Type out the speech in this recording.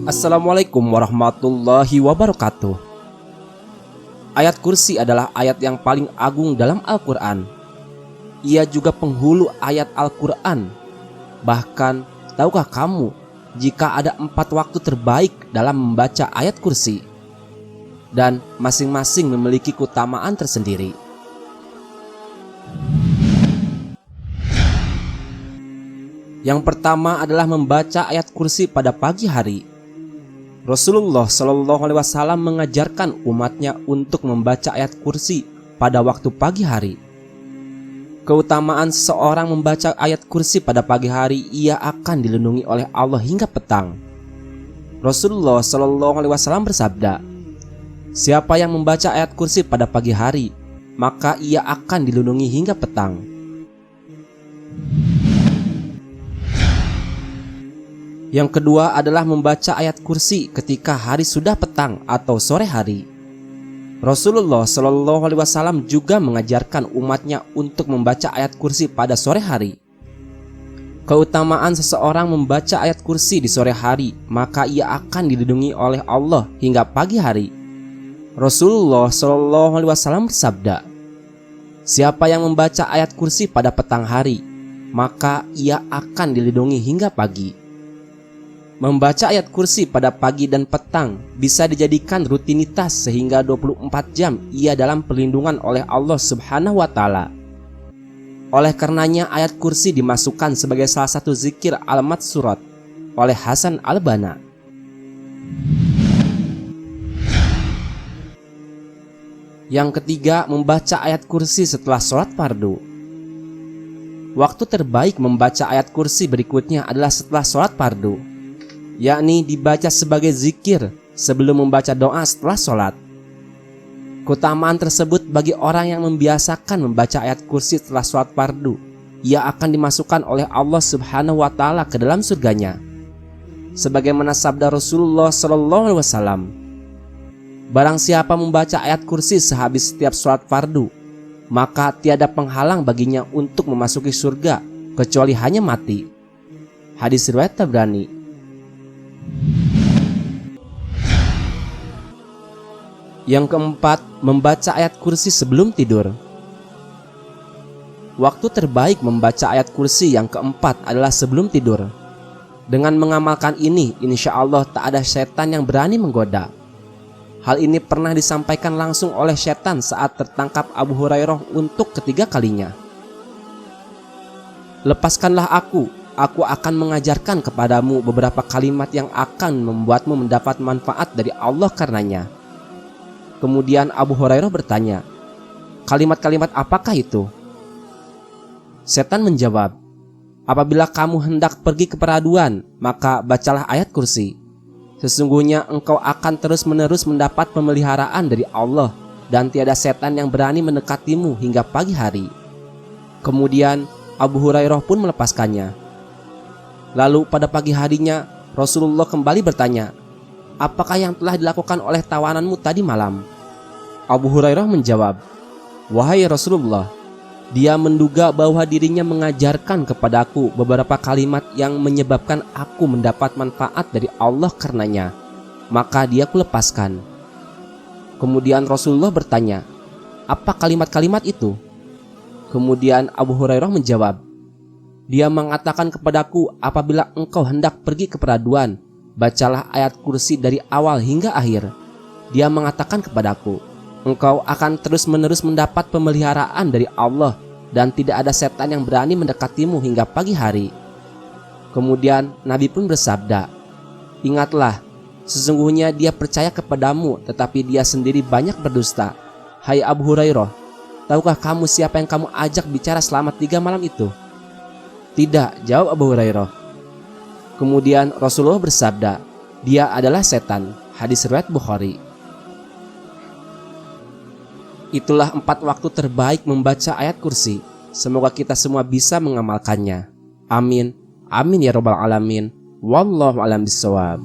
Assalamualaikum warahmatullahi wabarakatuh. Ayat kursi adalah ayat yang paling agung dalam Al-Quran. Ia juga penghulu ayat Al-Quran. Bahkan, tahukah kamu jika ada 4 waktu terbaik dalam membaca ayat kursi? Dan masing-masing memiliki keutamaan tersendiri. Yang pertama adalah membaca ayat kursi pada pagi hari. Rasulullah SAW mengajarkan umatnya untuk membaca ayat kursi pada waktu pagi hari. Keutamaan seseorang membaca ayat kursi pada pagi hari, ia akan dilindungi oleh Allah hingga petang. Rasulullah SAW bersabda, "Siapa yang membaca ayat kursi pada pagi hari, maka ia akan dilindungi hingga petang." Yang kedua adalah membaca ayat kursi ketika hari sudah petang atau sore hari. Rasulullah SAW juga mengajarkan umatnya untuk membaca ayat kursi pada sore hari. Keutamaan seseorang membaca ayat kursi di sore hari, maka ia akan dilindungi oleh Allah hingga pagi hari. Rasulullah SAW bersabda, "Siapa yang membaca ayat kursi pada petang hari, maka ia akan dilindungi hingga pagi." Membaca ayat kursi pada pagi dan petang bisa dijadikan rutinitas sehingga 24 jam ia dalam perlindungan oleh Allah Subhanahu wa Ta'ala. Oleh karenanya ayat kursi dimasukkan sebagai salah satu zikir al-matsurat oleh Hasan al-Banna. Yang ketiga, membaca ayat kursi setelah sholat fardu. Waktu terbaik membaca ayat kursi berikutnya adalah setelah sholat fardu, yakni dibaca sebagai zikir sebelum membaca doa setelah sholat. Keutamaan tersebut bagi orang yang membiasakan membaca ayat kursi setelah sholat fardu, ia akan dimasukkan oleh Allah Subhanahu wa Ta'ala ke dalam surganya. Sebagaimana sabda Rasulullah SAW, "Barang siapa membaca ayat kursi sehabis setiap sholat fardu, maka tiada penghalang baginya untuk memasuki surga kecuali hanya mati." Hadis riwayat Tabrani. Yang keempat, membaca ayat kursi sebelum tidur. Waktu terbaik membaca ayat kursi yang keempat adalah sebelum tidur. Dengan mengamalkan ini, insya Allah tak ada setan yang berani menggoda. Hal ini pernah disampaikan langsung oleh setan saat tertangkap Abu Hurairah untuk ketiga kalinya. "Lepaskanlah aku akan mengajarkan kepadamu beberapa kalimat yang akan membuatmu mendapat manfaat dari Allah karenanya." Kemudian Abu Hurairah bertanya, "Kalimat-kalimat apakah itu?" Setan menjawab, "Apabila kamu hendak pergi ke peraduan, maka bacalah ayat kursi. Sesungguhnya engkau akan terus-menerus mendapat pemeliharaan dari Allah, dan tiada setan yang berani mendekatimu hingga pagi hari." Kemudian Abu Hurairah pun melepaskannya. Lalu pada pagi harinya Rasulullah kembali bertanya, "Apakah yang telah dilakukan oleh tawananmu tadi malam?" Abu Hurairah menjawab, "Wahai Rasulullah, dia menduga bahwa dirinya mengajarkan kepadaku beberapa kalimat yang menyebabkan aku mendapat manfaat dari Allah karenanya, maka dia kulepaskan." Kemudian Rasulullah bertanya, "Apa kalimat-kalimat itu?" Kemudian Abu Hurairah menjawab, "Dia mengatakan kepadaku, apabila engkau hendak pergi ke peraduan, bacalah ayat kursi dari awal hingga akhir. Dia mengatakan kepadaku, engkau akan terus-menerus mendapat pemeliharaan dari Allah, dan tidak ada setan yang berani mendekatimu hingga pagi hari." Kemudian Nabi pun bersabda, "Ingatlah, sesungguhnya dia percaya kepadamu, tetapi dia sendiri banyak berdusta. Hai Abu Hurairah, tahukah kamu siapa yang kamu ajak bicara selama 3 malam itu?" "Tidak," jawab Abu Hurairah. Kemudian Rasulullah bersabda, "Dia adalah setan." Hadis riwayat Bukhari. Itulah 4 waktu terbaik membaca ayat kursi. Semoga kita semua bisa mengamalkannya. Amin. Amin ya rabbal alamin. Wallahu a'lam bishawab.